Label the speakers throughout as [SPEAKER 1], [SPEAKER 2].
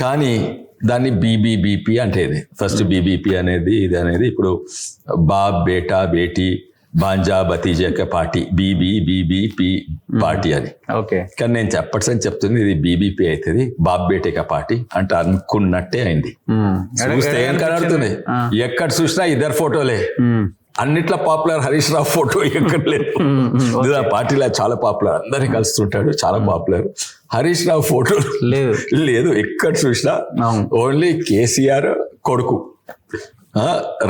[SPEAKER 1] కానీ దాన్ని బీబీబీపీ అంటేది first BBP అనేది ఇది అనేది ఇప్పుడు బాబ్ బేటా బేటీ బాంజా భతీజా పార్టీ బీబీపీ పార్టీ అని.
[SPEAKER 2] ఓకే.
[SPEAKER 1] కానీ నేను చెప్తుంది ఇది బీబీపీ అవుతుంది బాబ్ బేటేక పార్టీ అంటే అనుకున్నట్టే అయింది. చూస్తే ఏం కనబడుతుంది, ఎక్కడ చూసినా ఇద్దరు ఫోటోలే, అన్నిట్లో పాపులర్. హరీష్ రావు ఫోటో ఎక్కడ లేదు. పార్టీలో చాలా పాపులర్, అందరినీ కలుస్తుంటాడు, చాలా పాపులర్. హరీష్ రావు ఫోటో లేదు ఎక్కడ చూసినా. ఓన్లీ కేసీఆర్ కొడుకు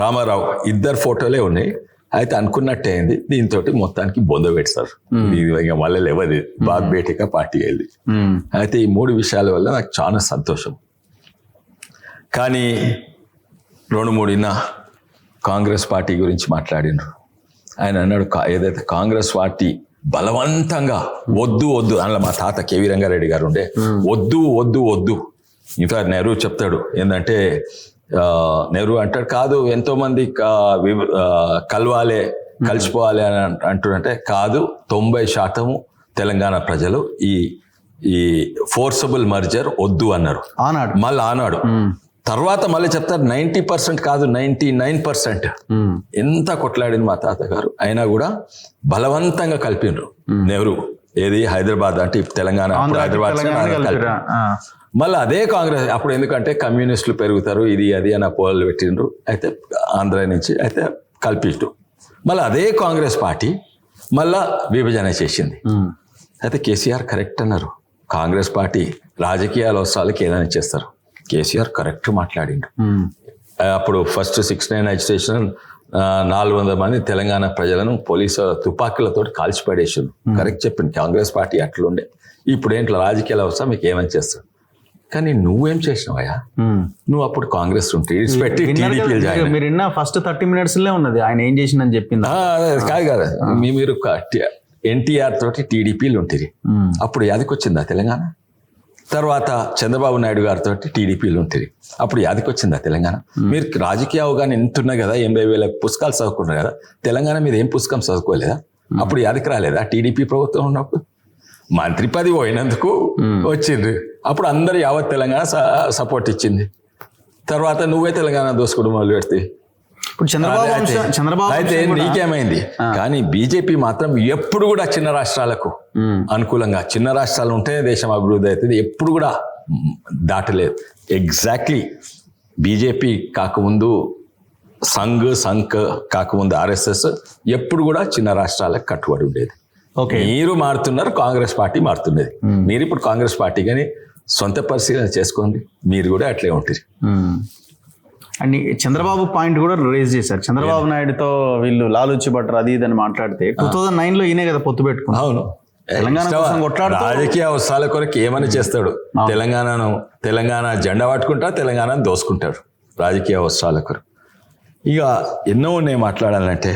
[SPEAKER 1] రామారావు ఇద్దరు ఫోటోలే ఉన్నాయి. అయితే అనుకున్నట్టే అయింది. దీంతో మొత్తానికి బొంద పెట్టారు. ఇక మళ్ళీ లేవది బాబ్ బేటిక పార్టీ అయింది. అయితే ఈ 3 విషయాల వల్ల నాకు చాలా సంతోషం. కానీ 2-3 కాంగ్రెస్ పార్టీ గురించి మాట్లాడినారు. ఆయన అన్నాడు ఏదైతే కాంగ్రెస్ పార్టీ బలవంతంగా వద్దు అందులో మా తాత కేవీ రంగారెడ్డి గారు ఉండే వద్దు. ఇన్ఫాక్ట్ నెహ్రూ చెప్తాడు ఏంటంటే, నెహ్రూ అంటాడు కాదు ఎంతో మంది కలిసిపోవాలి అని అంటుంటే కాదు, 90% తెలంగాణ ప్రజలు ఈ ఫోర్సబుల్ మర్జర్ వద్దు అన్నారు. మళ్ళీ ఆనాడు తర్వాత మళ్ళీ చెప్తారు 90% కాదు 99%. ఎంత కొట్లాడింది మా తాతగారు, అయినా కూడా బలవంతంగా కలిపినరు నెహ్రూ. ఏది హైదరాబాద్ అంటే తెలంగాణ హైదరాబాద్ మళ్ళీ అదే కాంగ్రెస్ అప్పుడు, ఎందుకంటే కమ్యూనిస్టులు పెరుగుతారు ఇది అది అని పోలు పెట్టిండ్రు. అయితే ఆంధ్ర నుంచి అయితే కల్పించు మళ్ళీ అదే కాంగ్రెస్ పార్టీ మళ్ళా విభజన చేసింది. అయితే కేసీఆర్ కరెక్ట్ అన్నారు, కాంగ్రెస్ పార్టీ రాజకీయాల అవసరాలకి ఏదైనా చేస్తారు. కేసీఆర్ కరెక్ట్ మాట్లాడిండు. అప్పుడు ఫస్ట్ 6/9 అజిటేషన్ 400 మంది తెలంగాణ ప్రజలను పోలీసు తుపాకీలతో కాల్చిపడేసారు. కరెక్ట్ చెప్పింది. కాంగ్రెస్ పార్టీ అట్లుండే. ఇప్పుడు ఏంట్లో రాజకీయాల అవసరం మీకు ఏమని చేస్తాడు. కానీ నువ్వేం చేసినావయ్యా, నువ్వు అప్పుడు కాంగ్రెస్ ఉంటే
[SPEAKER 2] మీరు ఫస్ట్ 30 minutes ఉన్నది ఆయన ఏం చేసిందని చెప్పింది.
[SPEAKER 1] కాదు మీరు ఎన్టీఆర్ తోటి టీడీపీలు ఉంటుంది. అప్పుడు యాదికొచ్చిందా తెలంగాణ? తర్వాత చంద్రబాబు నాయుడు గారితో టీడీపీలు ఉంటుంది. అప్పుడు యాదికొచ్చిందా తెలంగాణ? మీరు రాజకీయ అవగాహన ఎంత ఉన్నాయి కదా, 80,000 పుస్తకాలు చదువుకున్నారు కదా, తెలంగాణ మీద ఏం పుస్తకం చదువుకోలేదా? అప్పుడు యాదికి రాలేదా? టీడీపీ ప్రభుత్వం ఉన్నప్పుడు మంత్రి పదవి పోయినందుకు వచ్చిండ్రు. అప్పుడు అందరు యావత్ తెలంగాణ సపోర్ట్ ఇచ్చింది. తర్వాత నువ్వే తెలంగాణ దోసుకోవడం మొదలు పెడితే
[SPEAKER 2] ఇప్పుడు చంద్రబాబు
[SPEAKER 1] అయితే నీకేమైంది? కానీ బీజేపీ మాత్రం ఎప్పుడు కూడా చిన్న రాష్ట్రాలకు అనుకూలంగా, చిన్న రాష్ట్రాలు ఉంటేనే దేశం అభివృద్ధి అవుతుంది, ఎప్పుడు కూడా దాటలేదు. ఎగ్జాక్ట్లీ బీజేపీ కాకముందు సంఘ్ కాకముందు ఆర్ఎస్ఎస్ ఎప్పుడు కూడా చిన్న రాష్ట్రాలకు కట్టుబడి ఉండేది. మీరు మారుతున్నారు, కాంగ్రెస్ పార్టీ మారుతున్నది. మీరు ఇప్పుడు కాంగ్రెస్ పార్టీ కానీ సొంత పరిశీలన చేసుకోండి, మీరు కూడా అట్లే ఉంటుంది.
[SPEAKER 2] అండ్ చంద్రబాబు పాయింట్ కూడా రేజ్ చేశారు. చంద్రబాబు నాయుడుతో వీళ్ళు లాలూచి పట్టారు అది ఇదని మాట్లాడితే 2009 ఈయనే కదా పొత్తు పెట్టుకున్నారు.
[SPEAKER 1] అవును,
[SPEAKER 2] తెలంగాణ కోసం కొట్లాడు,
[SPEAKER 1] రాజకీయ అవసరాల కొరకు ఏమని చేస్తాడు. తెలంగాణ జెండా పట్టుకుంటా, తెలంగాణను దోసుకుంటాడు రాజకీయ అవసరాల కొరకు. ఇక ఎన్నో ఉన్నాయి మాట్లాడాలంటే.